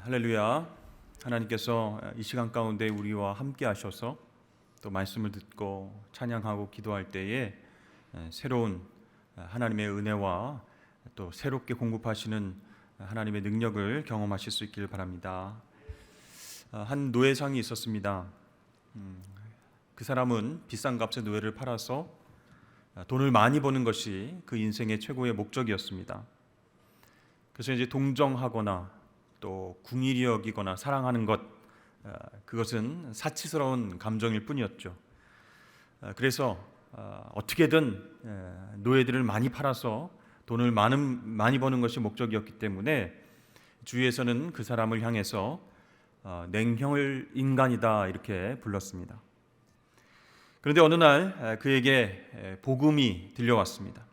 할렐루야. 하나님께서 이 시간 가운데 우리와 함께 하셔서 또 말씀을 듣고 찬양하고 기도할 때에 새로운 하나님의 은혜와 또 새롭게 공급하시는 하나님의 능력을 경험하실 수 있기를 바랍니다. 한 노예상이 있었습니다. 그 사람은 비싼 값에 노예를 팔아서 돈을 많이 버는 것이 그 인생의 최고의 목적이었습니다. 그래서 이제 동정하거나 또 궁일이 여기거나 사랑하는 것, 그것은 사치스러운 감정일 뿐이었죠. 그래서 어떻게든 노예들을 많이 팔아서 돈을 많이 버는 것이 목적이었기 때문에 주위에서는 그 사람을 향해서 냉혈 인간이다 이렇게 불렀습니다. 그런데 어느 날 그에게 복음이 들려왔습니다.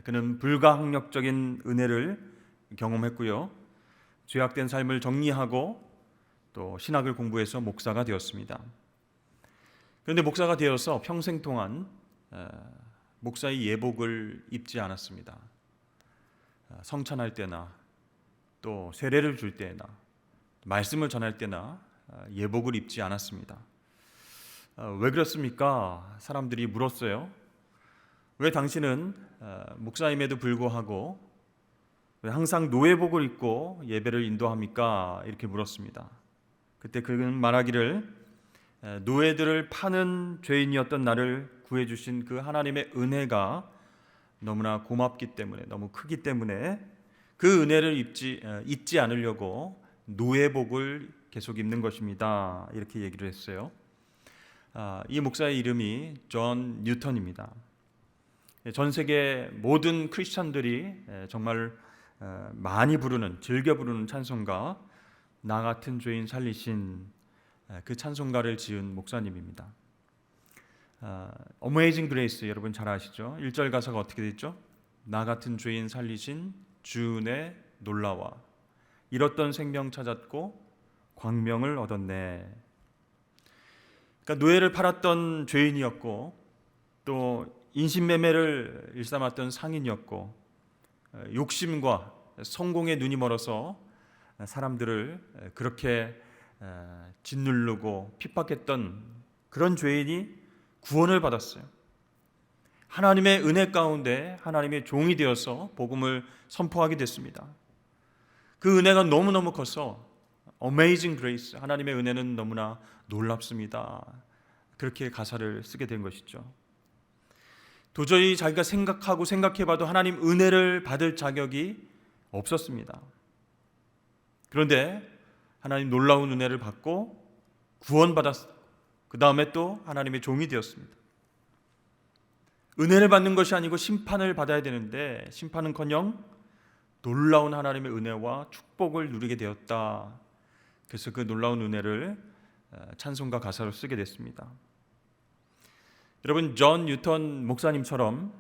그는 불가항력적인 은혜를 경험했고요. 죄악된 삶을 정리하고 또 신학을 공부해서 목사가 되었습니다. 그런데 목사가 되어서 평생 동안 목사의 예복을 입지 않았습니다. 성찬할 때나 또 세례를 줄 때나 말씀을 전할 때나 예복을 입지 않았습니다. 왜 그렇습니까? 사람들이 물었어요. 왜 당신은 목사임에도 불구하고 왜 항상 노예복을 입고 예배를 인도합니까? 이렇게 물었습니다. 그때 그는 말하기를 노예들을 파는 죄인이었던 나를 구해주신 그 하나님의 은혜가 너무나 고맙기 때문에, 너무 크기 때문에 그 은혜를 잊지 않으려고 노예복을 계속 입는 것입니다. 이렇게 얘기를 했어요. 이 목사의 이름이 존 뉴턴입니다. 전 세계 모든 크리스천들이 정말 많이 부르는, 즐겨 부르는 찬송가, 나 같은 죄인 살리신 그 찬송가를 지은 목사님입니다. Amazing Grace 여러분 잘 아시죠? 1절 가사가 어떻게 됐죠? 나 같은 죄인 살리신 주 은혜 놀라와 잃었던 생명 찾았고 광명을 얻었네. 그러니까 노예를 팔았던 죄인이었고 또 인신매매를 일삼았던 상인이었고 욕심과 성공에 눈이 멀어서 사람들을 그렇게 짓누르고 핍박했던 그런 죄인이 구원을 받았어요. 하나님의 은혜 가운데 하나님의 종이 되어서 복음을 선포하게 됐습니다. 그 은혜가 너무너무 커서 Amazing Grace, 하나님의 은혜는 너무나 놀랍습니다. 그렇게 가사를 쓰게 된 것이죠. 도저히 자기가 생각해봐도 하나님 은혜를 받을 자격이 없었습니다. 그런데 하나님 놀라운 은혜를 받고 구원받았어요. 그 다음에 또 하나님의 종이 되었습니다. 은혜를 받는 것이 아니고 심판을 받아야 되는데 심판은커녕 놀라운 하나님의 은혜와 축복을 누리게 되었다. 그래서 그 놀라운 은혜를 찬송가 가사로 쓰게 됐습니다. 여러분, 존 뉴턴 목사님처럼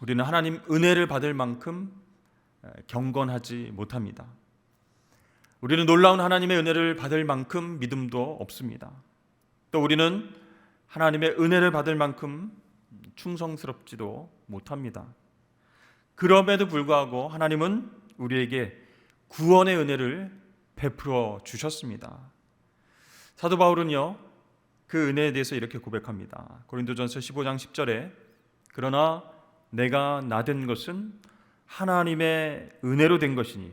우리는 하나님 은혜를 받을 만큼 경건하지 못합니다. 우리는 놀라운 하나님의 은혜를 받을 만큼 믿음도 없습니다. 또 우리는 하나님의 은혜를 받을 만큼 충성스럽지도 못합니다. 그럼에도 불구하고 하나님은 우리에게 구원의 은혜를 베풀어 주셨습니다. 사도 바울은요, 그 은혜에 대해서 이렇게 고백합니다. 고린도전서 15장 10절에 그러나 내가 나된 것은 하나님의 은혜로 된 것이니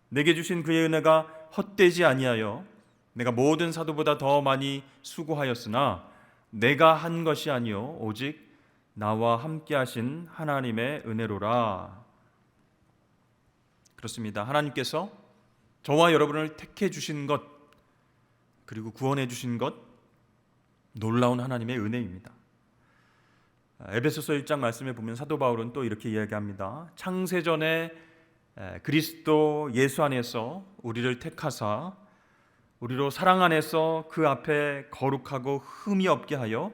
내게 주신 그의 은혜가 헛되지 아니하여 내가 모든 사도보다 더 많이 수고하였으나 내가 한 것이 아니요 오직 나와 함께 하신 하나님의 은혜로라. 그렇습니다. 하나님께서 저와 여러분을 택해 주신 것 그리고 구원해 주신 것 놀라운 하나님의 은혜입니다. 에베소서 1장 말씀에 보면 사도 바울은 또 이렇게 이야기합니다. 창세전에 그리스도 예수 안에서 우리를 택하사 우리로 사랑 안에서 그 앞에 거룩하고 흠이 없게 하여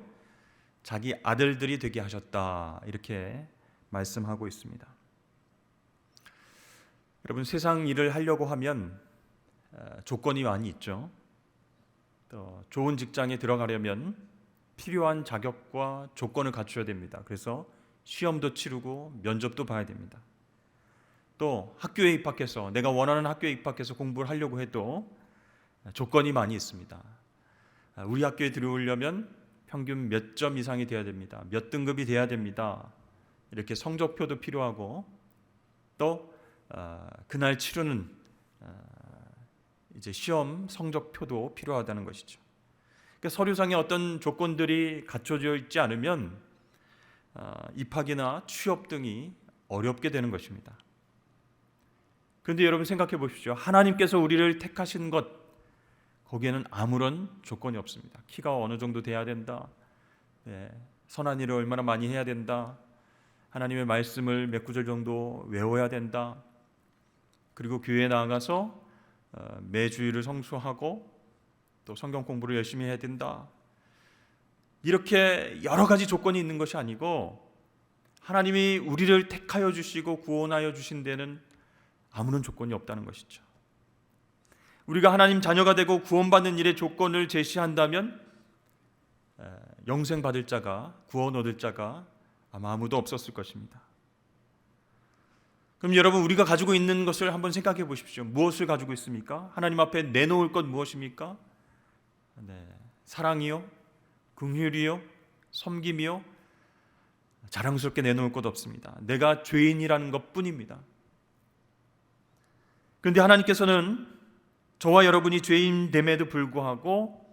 자기 아들들이 되게 하셨다. 이렇게 말씀하고 있습니다. 여러분, 세상 일을 하려고 하면 조건이 많이 있죠. 또 좋은 직장에 들어가려면 필요한 자격과 조건을 갖춰야 됩니다. 그래서 시험도 치르고 면접도 봐야 됩니다. 또 학교에 입학해서 내가 원하는 학교에 입학해서 공부를 하려고 해도 조건이 많이 있습니다. 우리 학교에 들어오려면 평균 몇 점 이상이 돼야 됩니다. 몇 등급이 돼야 됩니다. 이렇게 성적표도 필요하고 또 그날 치르는 이제 시험 성적표도 필요하다는 것이죠. 그러니까 서류상에 어떤 조건들이 갖춰져 있지 않으면 입학이나 취업 등이 어렵게 되는 것입니다. 그런데 여러분 생각해 보십시오. 하나님께서 우리를 택하신 것, 거기에는 아무런 조건이 없습니다. 키가 어느 정도 돼야 된다. 선한 일을 얼마나 많이 해야 된다. 하나님의 말씀을 몇 구절 정도 외워야 된다. 그리고 교회에 나아가서 매주일을 성수하고 또 성경 공부를 열심히 해야 된다. 이렇게 여러 가지 조건이 있는 것이 아니고 하나님이 우리를 택하여 주시고 구원하여 주신 데는 아무런 조건이 없다는 것이죠. 우리가 하나님 자녀가 되고 구원받는 일의 조건을 제시한다면 영생 받을 자가, 구원 얻을 자가 아마 아무도 없었을 것입니다. 그럼 여러분, 우리가 가지고 있는 것을 한번 생각해 보십시오. 무엇을 가지고 있습니까? 하나님 앞에 내놓을 것 무엇입니까? 사랑이요, 긍휼이요, 섬김이요. 자랑스럽게 내놓을 것 없습니다. 내가 죄인이라는 것뿐입니다. 그런데 하나님께서는 저와 여러분이 죄인됨에도 불구하고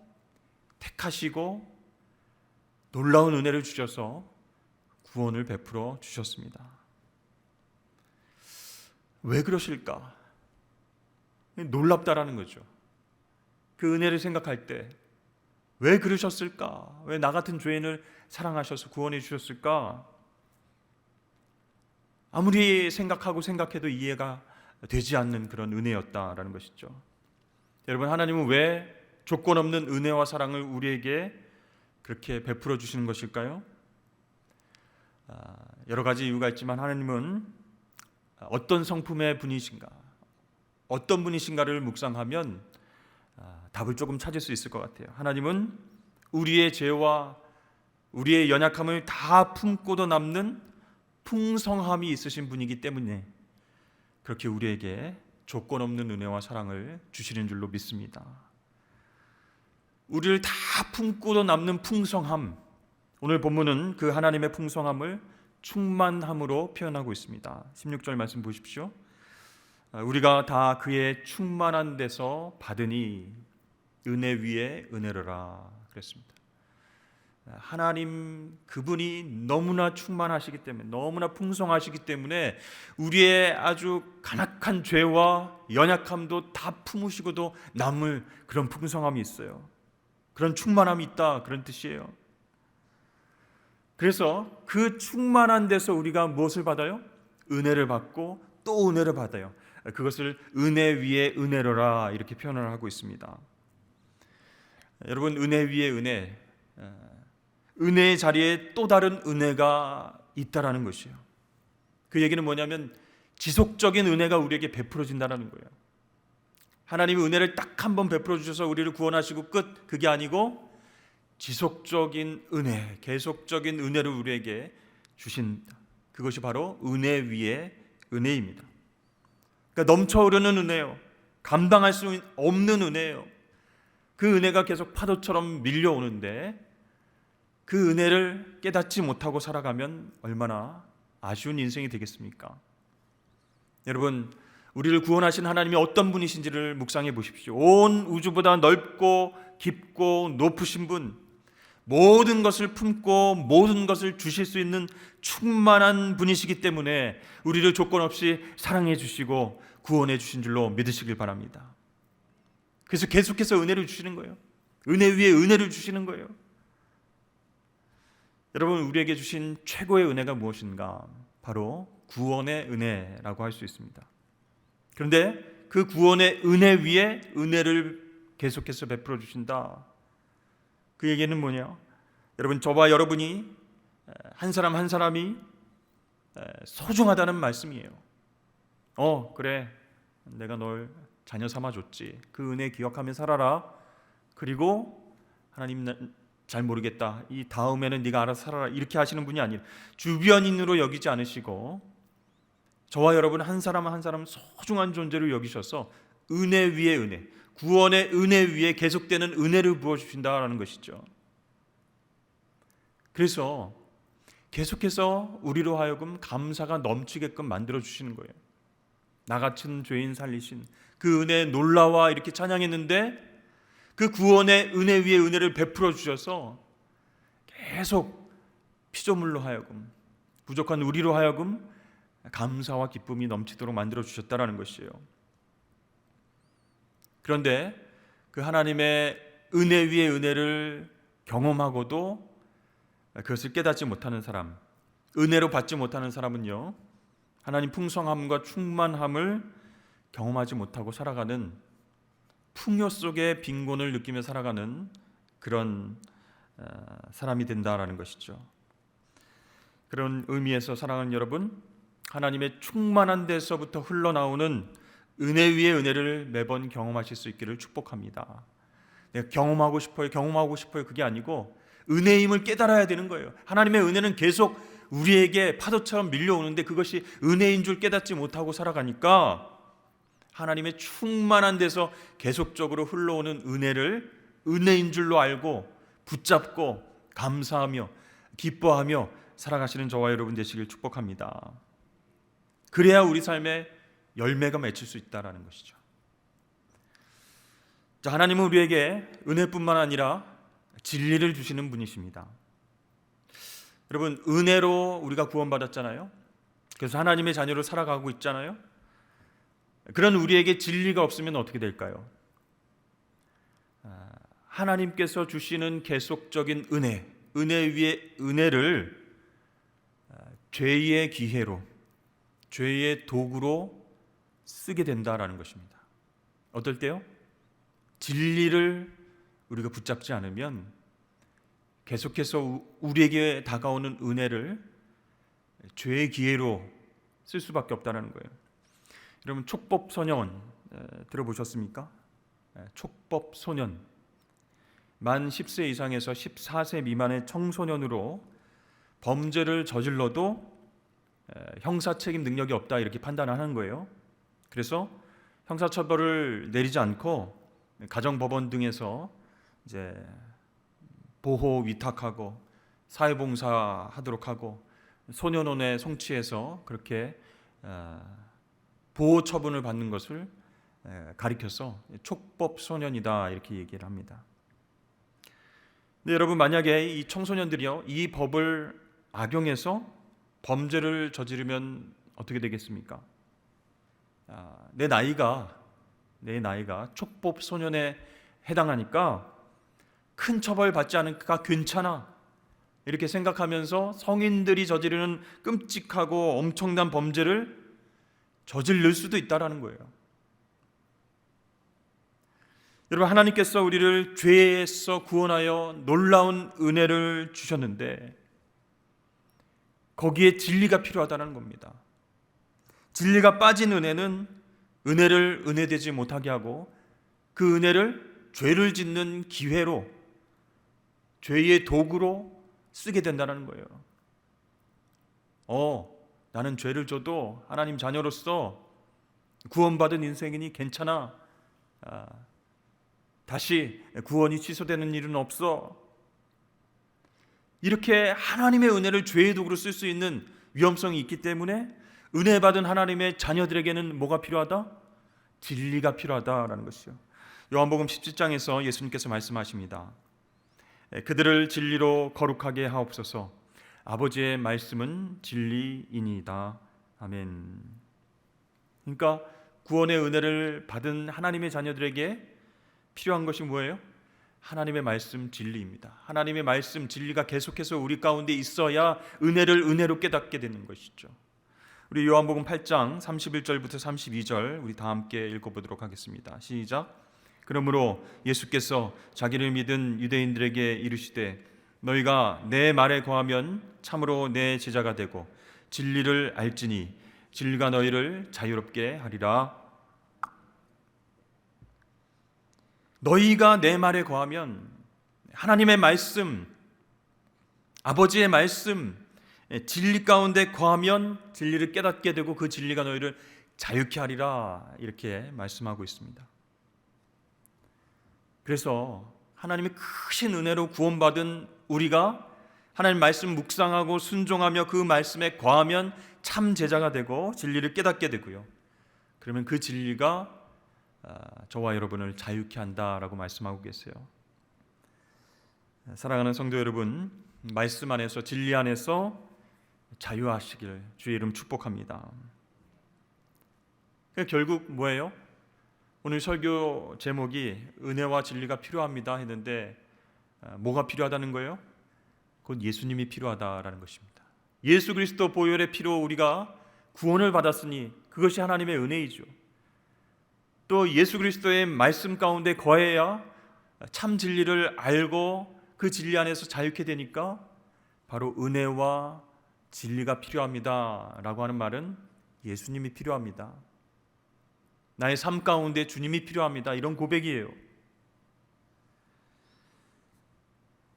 택하시고 놀라운 은혜를 주셔서 구원을 베풀어 주셨습니다. 왜 그러실까? 놀랍다라는 거죠. 그 은혜를 생각할 때 왜 그러셨을까? 왜 나 같은 죄인을 사랑하셔서 구원해 주셨을까? 아무리 생각해도 이해가 되지 않는 그런 은혜였다라는 것이죠. 여러분, 하나님은 왜 조건 없는 은혜와 사랑을 우리에게 그렇게 베풀어 주시는 것일까요? 여러 가지 이유가 있지만 하나님은 어떤 성품의 분이신가, 어떤 분이신가를 묵상하면 답을 조금 찾을 수 있을 것 같아요. 하나님은 우리의 죄와 우리의 연약함을 다 품고도 남는 풍성함이 있으신 분이기 때문에 그렇게 우리에게 조건 없는 은혜와 사랑을 주시는 줄로 믿습니다. 우리를 다 품고도 남는 풍성함, 오늘 본문은 그 하나님의 풍성함을 충만함으로 표현하고 있습니다. 16절 말씀 보십시오. 우리가 다 그의 충만한 데서 받으니 은혜 위에 은혜로라 그랬습니다. 하나님 그분이 너무나 충만하시기 때문에, 너무나 풍성하시기 때문에 우리의 아주 간악한 죄와 연약함도 다 품으시고도 남을 그런 풍성함이 있어요. 그런 충만함이 있다, 그런 뜻이에요. 그래서 그 충만한 데서 우리가 무엇을 받아요? 은혜를 받고 또 은혜를 받아요. 그것을 은혜 위에 은혜로라 이렇게 표현을 하고 있습니다. 여러분, 은혜 위에 은혜, 은혜의 자리에 또 다른 은혜가 있다라는 것이에요. 그 얘기는 뭐냐면 지속적인 은혜가 우리에게 베풀어진다는 거예요. 하나님이 은혜를 딱 한 번 베풀어 주셔서 우리를 구원하시고 끝, 그게 아니고 지속적인 은혜, 계속적인 은혜를 우리에게 주신다. 그것이 바로 은혜 위에 은혜입니다. 그러니까 넘쳐흐르는 은혜요, 감당할 수 없는 은혜예요. 그 은혜가 계속 파도처럼 밀려오는데 그 은혜를 깨닫지 못하고 살아가면 얼마나 아쉬운 인생이 되겠습니까? 여러분, 우리를 구원하신 하나님이 어떤 분이신지를 묵상해 보십시오. 온 우주보다 넓고 깊고 높으신 분, 모든 것을 품고 모든 것을 주실 수 있는 충만한 분이시기 때문에 우리를 조건 없이 사랑해 주시고 구원해 주신 줄로 믿으시길 바랍니다. 그래서 계속해서 은혜를 주시는 거예요. 은혜 위에 은혜를 주시는 거예요. 여러분, 우리에게 주신 최고의 은혜가 무엇인가? 바로 구원의 은혜라고 할 수 있습니다. 그런데 그 구원의 은혜 위에 은혜를 계속해서 베풀어 주신다. 그 얘기는 뭐냐? 여러분, 저와 여러분이 한 사람 한 사람이 소중하다는 말씀이에요. 그래, 내가 널 자녀 삼아줬지. 그 은혜 기억하며 살아라. 그리고 하나님 잘 모르겠다, 이 다음에는 네가 알아서 살아라, 이렇게 하시는 분이 아니라 주변인으로 여기지 않으시고 저와 여러분 한 사람 한 사람 소중한 존재로 여기셔서 은혜 위에 은혜, 구원의 은혜 위에 계속되는 은혜를 부어주신다라는 것이죠. 그래서 계속해서 우리로 하여금 감사가 넘치게끔 만들어주시는 거예요. 나 같은 죄인 살리신 그 은혜에 놀라와 이렇게 찬양했는데 그 구원의 은혜 위에 은혜를 베풀어 주셔서 계속 피조물로 하여금, 부족한 우리로 하여금 감사와 기쁨이 넘치도록 만들어 주셨다라는 것이에요. 그런데 그 하나님의 은혜 위에 은혜를 경험하고도 그것을 깨닫지 못하는 사람, 은혜로 받지 못하는 사람은요, 하나님 풍성함과 충만함을 경험하지 못하고 살아가는, 풍요 속에 빈곤을 느끼며 살아가는 그런 사람이 된다라는 것이죠. 그런 의미에서 사랑하는 여러분, 하나님의 충만한 데서부터 흘러나오는 은혜 위에 은혜를 매번 경험하실 수 있기를 축복합니다. 내가 경험하고 싶어요 그게 아니고 은혜임을 깨달아야 되는 거예요. 하나님의 은혜는 계속 우리에게 파도처럼 밀려오는데 그것이 은혜인 줄 깨닫지 못하고 살아가니까 하나님의 충만한 데서 계속적으로 흘러오는 은혜를 은혜인 줄로 알고 붙잡고 감사하며 기뻐하며 살아가시는 저와 여러분 되시길 축복합니다. 그래야 우리 삶에 열매가 맺힐 수 있다는 것이죠. 자, 하나님은 우리에게 은혜뿐만 아니라 진리를 주시는 분이십니다. 여러분, 은혜로 우리가 구원받았잖아요. 그래서 하나님의 자녀로 살아가고 있잖아요. 그런 우리에게 진리가 없으면 어떻게 될까요? 하나님께서 주시는 계속적인 은혜 위에 은혜를 죄의 기회로, 죄의 도구로 쓰게 된다라는 것입니다. 어떨 때요? 진리를 우리가 붙잡지 않으면 계속해서 우리에게 다가오는 은혜를 죄의 기회로 쓸 수밖에 없다는 거예요. 여러분, 촉법소년 들어보셨습니까? 촉법소년, 만 10세 이상에서 14세 미만의 청소년으로 범죄를 저질러도 형사책임 능력이 없다 이렇게 판단하는 거예요. 그래서 형사처벌을 내리지 않고 가정법원 등에서 이제 보호 위탁하고 사회봉사하도록 하고 소년원에 송치해서 그렇게 보호 처분을 받는 것을 가리켜서 촉법 소년이다 이렇게 얘기를 합니다. 근데 여러분, 만약에 이 청소년들이요 이 법을 악용해서 범죄를 저지르면 어떻게 되겠습니까? 내 나이가 촉법 소년에 해당하니까 큰 처벌 받지 않으니까 괜찮아 이렇게 생각하면서 성인들이 저지르는 끔찍하고 엄청난 범죄를 저지를 수도 있다라는 거예요. 여러분, 하나님께서 우리를 죄에서 구원하여 놀라운 은혜를 주셨는데 거기에 진리가 필요하다는 겁니다. 진리가 빠진 은혜는 은혜를 은혜되지 못하게 하고 그 은혜를 죄를 짓는 기회로, 죄의 도구로 쓰게 된다는 거예요. 나는 죄를 져도 하나님 자녀로서 구원받은 인생이니 괜찮아. 다시 구원이 취소되는 일은 없어. 이렇게 하나님의 은혜를 죄의 도구로 쓸 수 있는 위험성이 있기 때문에 은혜 받은 하나님의 자녀들에게는 뭐가 필요하다? 진리가 필요하다라는 것이죠. 요한복음 17장에서 예수님께서 말씀하십니다. 그들을 진리로 거룩하게 하옵소서. 아버지의 말씀은 진리이니이다. 아멘. 그러니까 구원의 은혜를 받은 하나님의 자녀들에게 필요한 것이 뭐예요? 하나님의 말씀 진리입니다. 하나님의 말씀 진리가 계속해서 우리 가운데 있어야 은혜를 은혜로 깨닫게 되는 것이죠. 우리 요한복음 8장 31절부터 32절 우리 다 함께 읽어보도록 하겠습니다. 시작. 그러므로 예수께서 자기를 믿은 유대인들에게 이르시되 너희가 내 말에 거하면 참으로 내 제자가 되고 진리를 알지니 진리가 너희를 자유롭게 하리라. 너희가 내 말에 거하면 하나님의 말씀, 아버지의 말씀, 진리 가운데 거하면 진리를 깨닫게 되고 그 진리가 너희를 자유케 하리라, 이렇게 말씀하고 있습니다. 그래서 하나님의 크신 은혜로 구원받은 우리가 하나님 말씀 묵상하고 순종하며 그 말씀에 거하면 참 제자가 되고 진리를 깨닫게 되고요. 그러면 그 진리가 저와 여러분을 자유케 한다라고 말씀하고 계세요. 사랑하는 성도 여러분, 말씀 안에서, 진리 안에서 자유하시길 주의 이름 축복합니다. 결국 뭐예요? 오늘 설교 제목이 은혜와 진리가 필요합니다 했는데 뭐가 필요하다는 거예요? 곧 예수님이 필요하다라는 것입니다. 예수 그리스도 보혈의 피로 우리가 구원을 받았으니 그것이 하나님의 은혜이죠. 또 예수 그리스도의 말씀 가운데 거해야 참 진리를 알고 그 진리 안에서 자유케 되니까 바로 은혜와 진리가 필요합니다 라고 하는 말은 예수님이 필요합니다. 나의 삶 가운데 주님이 필요합니다, 이런 고백이에요.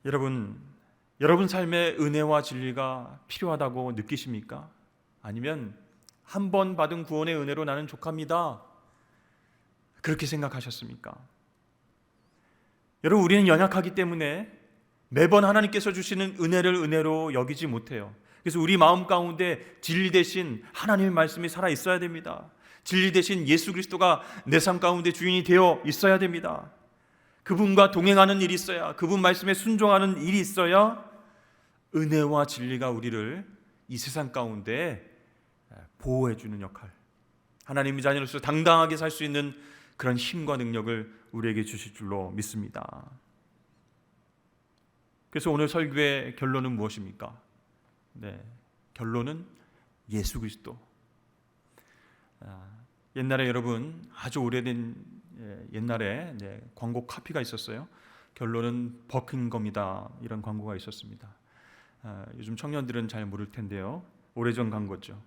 여러분 삶에 은혜와 진리가 필요하다고 느끼십니까? 아니면 한 번 받은 구원의 은혜로 나는 족합니다, 그렇게 생각하셨습니까? 여러분, 우리는 연약하기 때문에 매번 하나님께서 주시는 은혜를 은혜로 여기지 못해요. 그래서 우리 마음 가운데 진리 대신 하나님의 말씀이 살아 있어야 됩니다. 진리 대신 예수 그리스도가 내 삶 가운데 주인이 되어 있어야 됩니다. 그분과 동행하는 일이 있어야, 그분 말씀에 순종하는 일이 있어야 은혜와 진리가 우리를 이 세상 가운데 보호해주는 역할, 하나님의 자녀로서 당당하게 살 수 있는 그런 힘과 능력을 우리에게 주실 줄로 믿습니다. 그래서 오늘 설교의 결론은 무엇입니까? 결론은 예수 그리스도. 옛날에 여러분, 아주 오래된 옛날에 광고 카피가 있었어요. 결론은 버킹검이다, 이런 광고가 있었습니다. 요즘 청년들은 잘 모를 텐데요, 오래전 광고죠.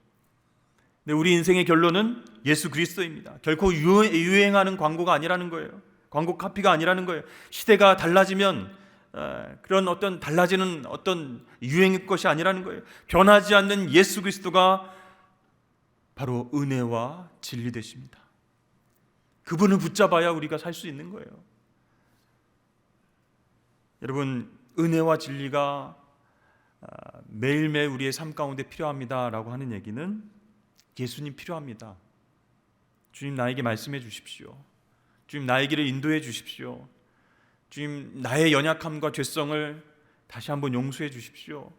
근데 우리 인생의 결론은 예수 그리스도입니다. 결코 유행하는 광고가 아니라는 거예요. 광고 카피가 아니라는 거예요. 시대가 달라지면 그런 어떤 달라지는 어떤 유행의 것이 아니라는 거예요. 변하지 않는 예수 그리스도가 바로 은혜와 진리 되십니다. 그분을 붙잡아야 우리가 살 수 있는 거예요. 여러분, 은혜와 진리가 매일매일 우리의 삶 가운데 필요합니다라고 하는 얘기는 예수님 필요합니다. 주님, 나에게 말씀해 주십시오. 주님, 나의 길을 인도해 주십시오. 주님, 나의 연약함과 죄성을 다시 한번 용서해 주십시오.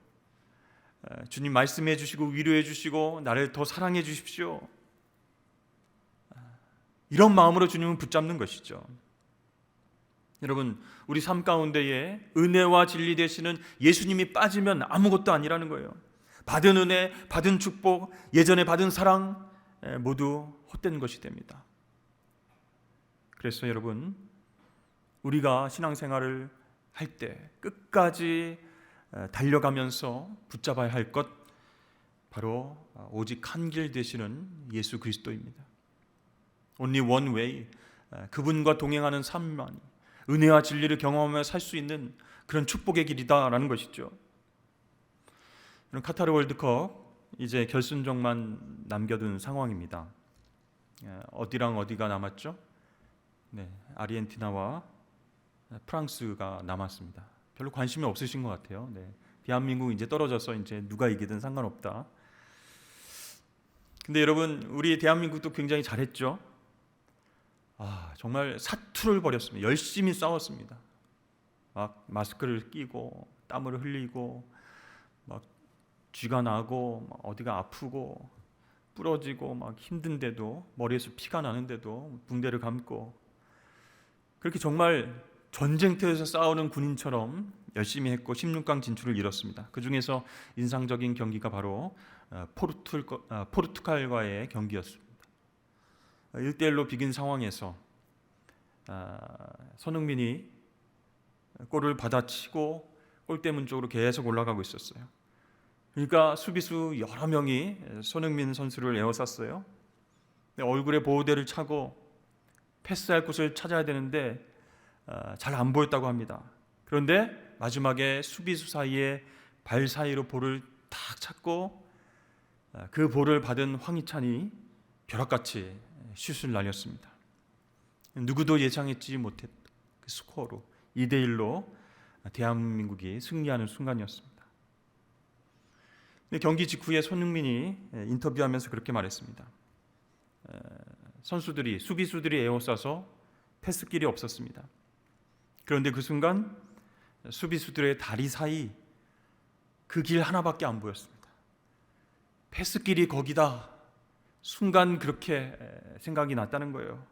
주님, 말씀해 주시고 위로해 주시고 나를 더 사랑해 주십시오. 이런 마음으로 주님은 붙잡는 것이죠. 여러분, 우리 삶 가운데에 은혜와 진리 되시는 예수님이 빠지면 아무것도 아니라는 거예요. 받은 은혜, 받은 축복, 예전에 받은 사랑 모두 헛된 것이 됩니다. 그래서 여러분, 우리가 신앙생활을 할 때 끝까지 달려가면서 붙잡아야 할 것, 바로 오직 한 길 되시는 예수 그리스도입니다. Only one way, 그분과 동행하는 삶만이 은혜와 진리를 경험하며 살 수 있는 그런 축복의 길이다라는 것이죠. 카타르 월드컵 이제 결승전만 남겨둔 상황입니다. 어디랑 어디가 남았죠? 아르헨티나와 프랑스가 남았습니다. 별로 관심이 없으신 것 같아요. 대한민국 이제 떨어져서 이제 누가 이기든 상관없다. 근데 여러분, 우리 대한민국도 굉장히 잘했죠. 정말 사투를 벌였습니다. 열심히 싸웠습니다. 막 마스크를 끼고 땀을 흘리고 막 쥐가 나고 막 어디가 아프고 부러지고 막 힘든데도, 머리에서 피가 나는데도 붕대를 감고, 그렇게 정말 전쟁터에서 싸우는 군인처럼 열심히 했고 16강 진출을 이뤘습니다. 그 중에서 인상적인 경기가 바로 포르투갈과의 경기였습니다. 1대1로 비긴 상황에서 손흥민이 골을 받아치고 골대문 쪽으로 계속 올라가고 있었어요. 그러니까 수비수 여러 명이 손흥민 선수를 에워쌌어요. 얼굴에 보호대를 차고 패스할 곳을 찾아야 되는데 잘 안 보였다고 합니다. 그런데 마지막에 수비수 사이에 발 사이로 볼을 딱 찾고 그 볼을 받은 황희찬이 벼락같이 슛을 날렸습니다. 누구도 예상했지 못했던 그 스코어로 2대1로 대한민국이 승리하는 순간이었습니다. 경기 직후에 손흥민이 인터뷰하면서 그렇게 말했습니다. 수비수들이 에워싸서 패스길이 없었습니다. 그런데 그 순간 수비수들의 다리 사이 그 길 하나밖에 안 보였습니다. 패스길이 거기다. 순간 그렇게 생각이 났다는 거예요.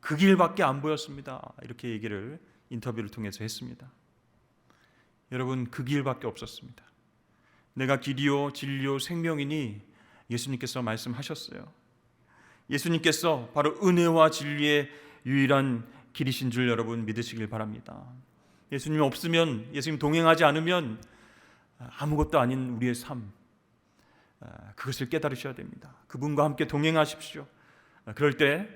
그 길밖에 안 보였습니다. 이렇게 얘기를 인터뷰를 통해서 했습니다. 여러분, 그 길밖에 없었습니다. 내가 길이요 진리요 생명이니 예수님께서 말씀하셨어요. 예수님께서 바로 은혜와 진리의 유일한 길이신 줄 여러분 믿으시길 바랍니다. 예수님 없으면, 예수님 동행하지 않으면 아무것도 아닌 우리의 삶, 그것을 깨달으셔야 됩니다. 그분과 함께 동행하십시오. 그럴 때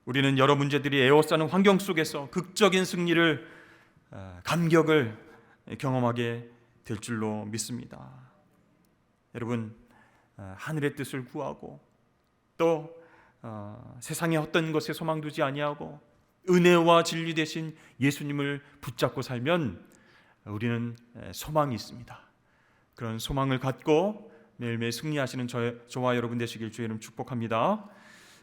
우리는 여러 문제들이 에워싸는 환경 속에서 극적인 승리를, 감격을 경험하게 될 줄로 믿습니다. 여러분, 하늘의 뜻을 구하고 또 세상의 어떤 것에 소망 두지 아니하고 은혜와 진리 되신 예수님을 붙잡고 살면 우리는 소망이 있습니다. 그런 소망을 갖고 매일매일 승리하시는 저와 여러분 되시길 주의 이름 축복합니다.